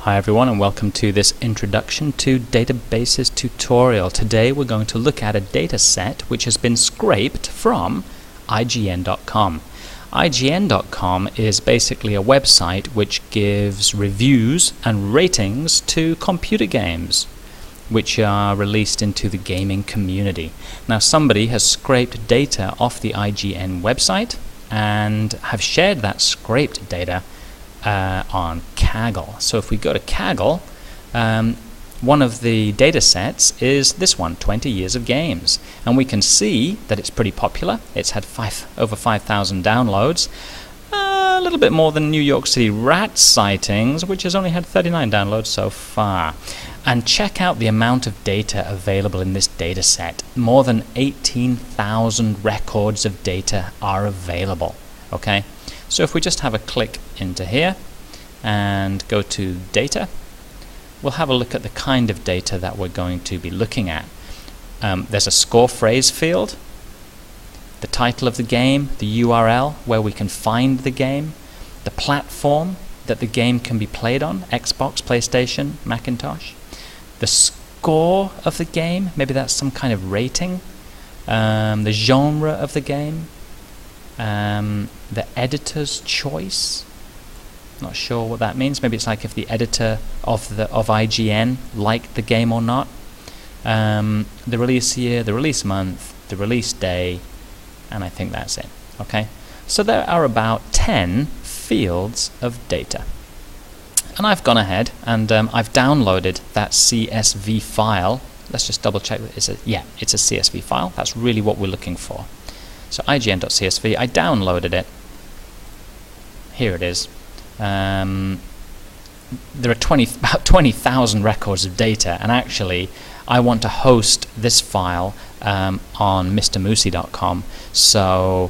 Hi everyone, and welcome to this Introduction to Databases tutorial. Today we're going to look at a data set which has been scraped from ign.com. ign.com is basically a website which gives reviews and ratings to computer games which are released into the gaming community. Now somebody has scraped data off the IGN website and have shared that scraped data on Kaggle. So if we go to Kaggle, one of the data sets is this one, 20 years of games, and we can see that it's pretty popular. It's had over 5,000 downloads, a little bit more than New York City Rat Sightings, which has only had 39 downloads so far. And check out the amount of data available in this data set. More than 18,000 records of data are available. Okay, so if we just have a click into here and go to data, we'll have a look at the kind of data that we're going to be looking at. There's a score phrase field, the title of the game, the URL where we can find the game, the platform that the game can be played on, Xbox, PlayStation, Macintosh, the score of the game, maybe that's some kind of rating, the genre of the game, the editor's choice. Not sure what that means. Maybe it's like if the editor of IGN liked the game or not. The release year, the release month, the release day, and I think that's it. Okay, so there are about 10 fields of data, and I've gone ahead and I've downloaded that CSV file. Let's just double check that it's a CSV file. That's really what we're looking for. So ign.csv, I downloaded it. Here it is. There are about 20,000 records of data, and actually I want to host this file on mrmoosey.com, so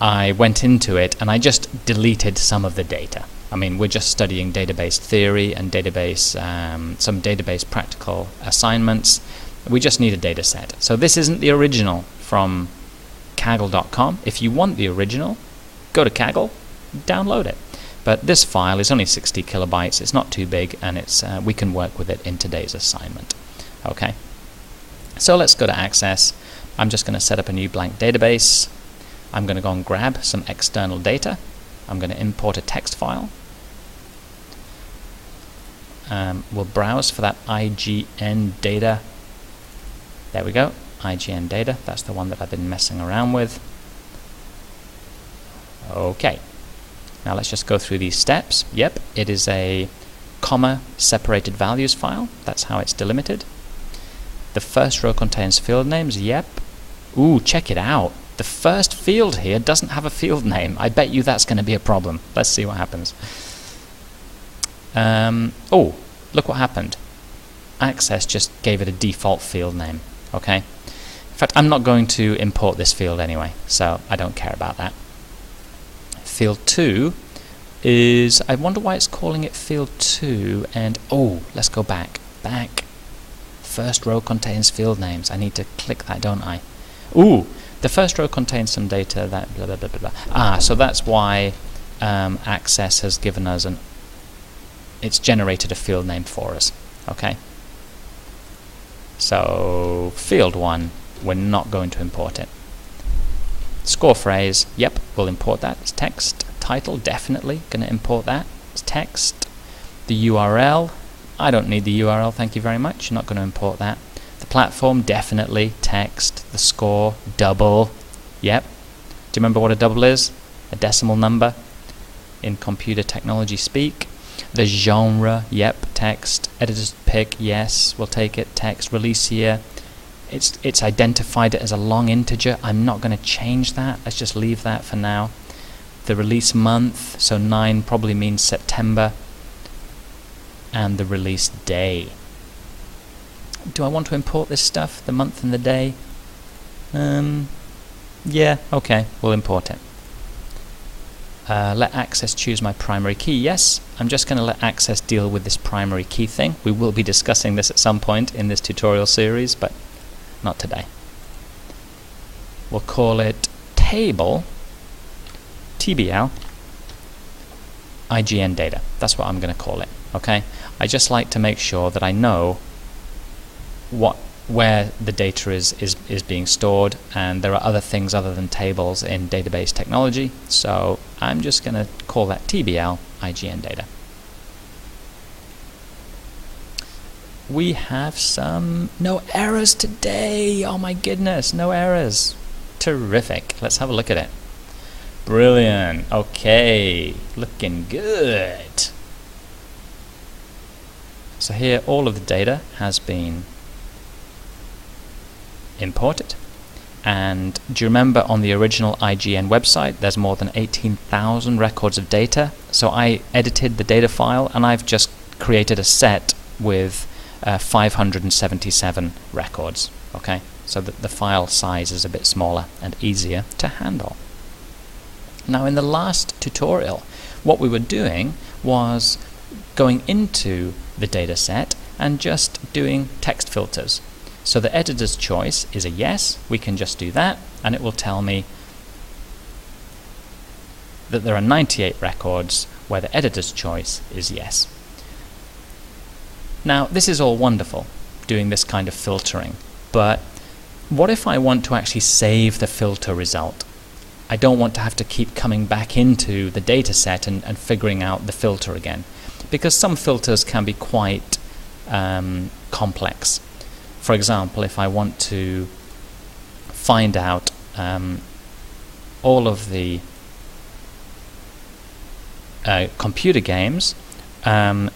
I went into it and I just deleted some of the data. I mean, we're just studying database theory and some database practical assignments. We just need a data set. So this isn't the original from Kaggle.com. If you want the original, go to Kaggle, download it. But this file is only 60 kilobytes. It's not too big, and we can work with it in today's assignment. Okay. So let's go to Access. I'm just going to set up a new blank database. I'm going to go and grab some external data. I'm going to import a text file. We'll browse for that IGN data. There we go. IGN data, that's the one that I've been messing around with. Okay, now let's just go through these steps. Yep, it is a comma separated values file. That's how it's delimited. The first row contains field names. Yep. Ooh, check it out. The first field here doesn't have a field name. I bet you that's going to be a problem. Let's see what happens. Oh, look what happened. Access just gave it a default field name. Okay. In fact, I'm not going to import this field anyway, so I don't care about that. Field 2 is, I wonder why it's calling it field 2, and oh, let's go back. First row contains field names. I need to click that, don't I? Ooh, the first row contains some data that blah blah blah blah blah. So that's why Access has given us it's generated a field name for us. Okay. So field 1, we're not going to import it. Score phrase, yep, we'll import that. It's text. Title, definitely going to import that. It's text. The URL, I don't need the URL, thank you very much. Not going to import that. The platform, definitely text. The score, double. Yep. Do you remember what a double is? A decimal number in computer technology speak. The genre, yep, text. Editor's pick, yes, we'll take it. Text. Release year, it's identified it as a long integer. I'm not going to change that. Let's just leave that for now. The release month, so 9 probably means September. And the release day. Do I want to import this stuff? The month and the day? Yeah, okay, we'll import it. Let Access choose my primary key. Yes, I'm just going to let Access deal with this primary key thing. We will be discussing this at some point in this tutorial series, but not today. We'll call it table TBL IGN data. That's what I'm going to call it. Okay, I just like to make sure that I know where the data is being stored, and there are other things other than tables in database technology, so I'm just going to call that TBL ignData. We have no errors today. Oh my goodness, no errors. Terrific. Let's have a look at it. Brilliant. Okay, looking good. So here all of the data has been imported. And do you remember on the original IGN website there's more than 18,000 records of data? So I edited the data file and I've just created a set with 577 records. Okay, so that the file size is a bit smaller and easier to handle. Now in the last tutorial what we were doing was going into the data set and just doing text filters. So the editor's choice is a yes, we can just do that and it will tell me that there are 98 records where the editor's choice is yes. Now this is all wonderful, doing this kind of filtering, but what if I want to actually save the filter result? I don't want to have to keep coming back into the data set and figuring out the filter again, because some filters can be quite complex. For example, if I want to find out all of the computer games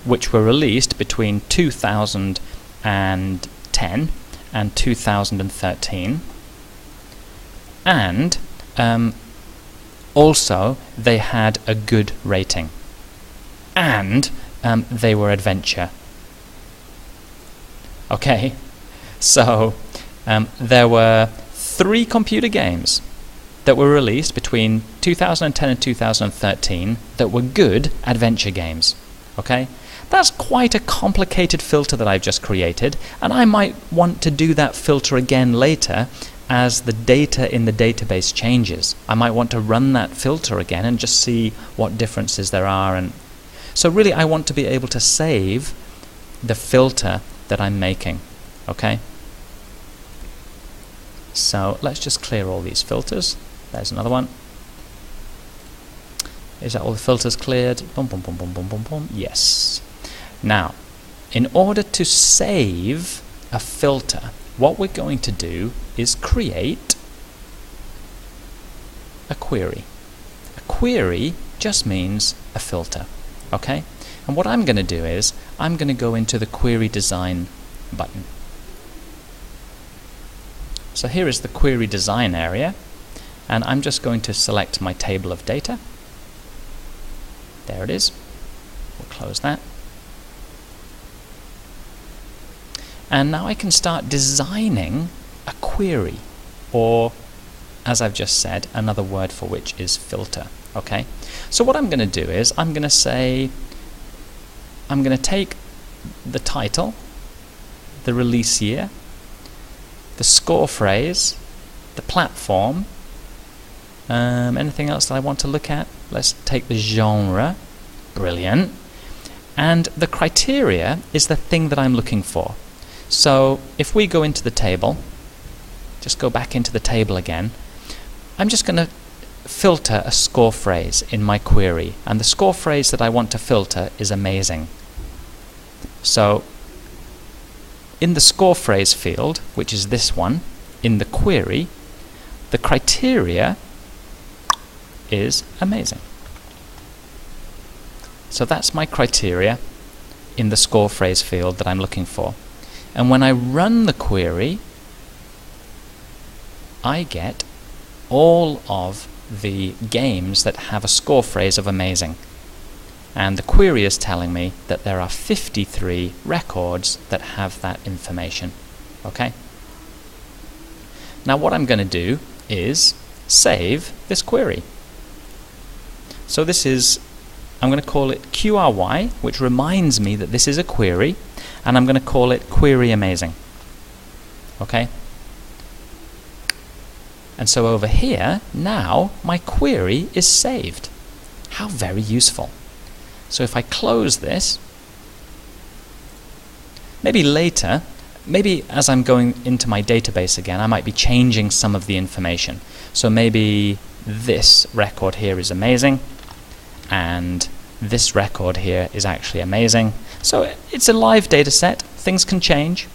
which were released between 2010 and 2013, and also they had a good rating, and they were adventure. Okay, so there were 3 computer games that were released between 2010 and 2013 that were good adventure games. Okay, that's quite a complicated filter that I've just created, and I might want to do that filter again later as the data in the database changes. I might want to run that filter again and just see what differences there are. And so really I want to be able to save the filter that I'm making. Okay, so let's just clear all these filters. There's another one. Is that all the filters cleared? Boom, boom, boom, boom, boom, boom, boom. Yes. Now, in order to save a filter, what we're going to do is create a query. A query just means a filter. Okay? And what I'm going to do is I'm going to go into the query design button. So here is the query design area, and I'm just going to select my table of data. There it is. We'll close that. And now I can start designing a query, or, as I've just said, another word for which is filter. Okay? So what I'm going to do is I'm going to say, I'm going to take the title, the release year, the score phrase, the platform, anything else that I want to look at. Let's take the genre. Brilliant. And the criteria is the thing that I'm looking for. So if we go into the table, just go back into the table again, I'm just going to filter a score phrase in my query, and the score phrase that I want to filter is amazing. So in the score phrase field, which is this one, in the query, the criteria is amazing. So that's my criteria in the score phrase field that I'm looking for. And when I run the query, I get all of the games that have a score phrase of amazing. And the query is telling me that there are 53 records that have that information. Okay? Now what I'm going to do is save this query. So this is, I'm going to call it QRY, which reminds me that this is a query, and I'm going to call it Query Amazing. Okay? And so over here, now my query is saved. How very useful. So if I close this, Maybe later, maybe as I'm going into my database again, I might be changing some of the information. So maybe this record here is amazing, and this record here is actually amazing. So it's a live data set. Things can change.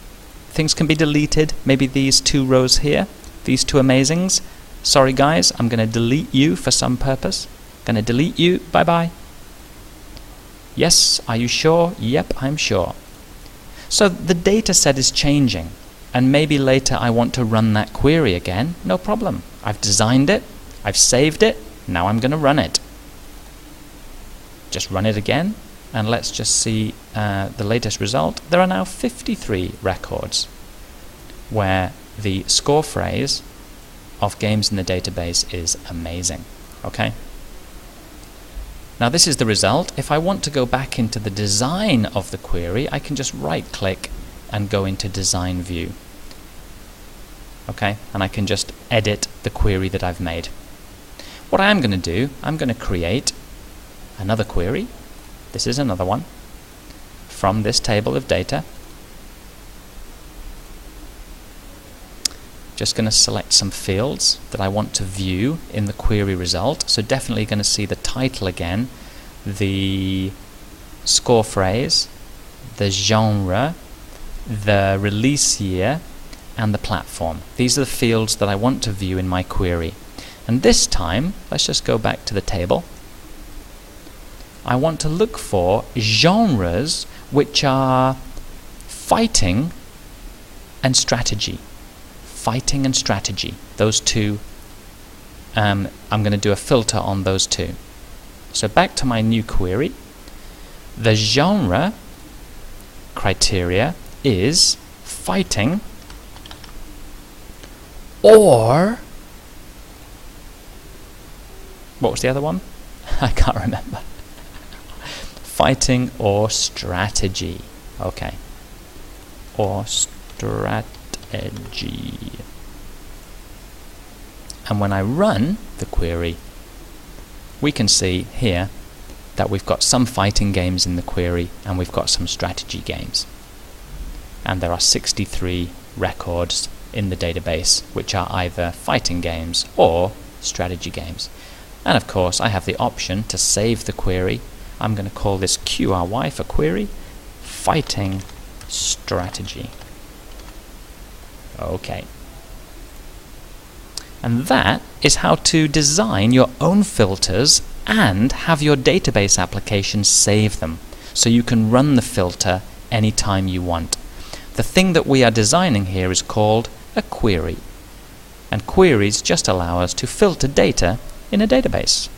Things can be deleted. Maybe these 2 rows here, these 2 amazings. Sorry guys, I'm going to delete you for some purpose. Going to delete you. Bye-bye. Yes, are you sure? Yep, I'm sure. So the data set is changing, and maybe later I want to run that query again. No problem. I've designed it, I've saved it, now I'm going to run it. Just run it again, and let's just see the latest result. There are now 53 records where the score phrase of games in the database is amazing. Okay? Now this is the result. If I want to go back into the design of the query, I can just right-click and go into Design View. Okay, and I can just edit the query that I've made. What I am going to do, I'm going to create another query. This is another one from this table of data. Just going to select some fields that I want to view in the query result. So definitely going to see the title again, the score phrase, the genre, the release year, and the platform. These are the fields that I want to view in my query. And this time, let's just go back to the table. I want to look for genres which are fighting and strategy. Fighting and strategy. Those 2, I'm going to do a filter on those 2. So back to my new query. The genre criteria is fighting or... what was the other one? I can't remember. Fighting or strategy. Okay. Or strategy. And when I run the query, we can see here that we've got some fighting games in the query and we've got some strategy games. And there are 63 records in the database which are either fighting games or strategy games. And of course I have the option to save the query. I'm going to call this QRY for query, fighting strategy. Okay. And that is how to design your own filters and have your database application save them, so you can run the filter anytime you want. The thing that we are designing here is called a query. And queries just allow us to filter data in a database.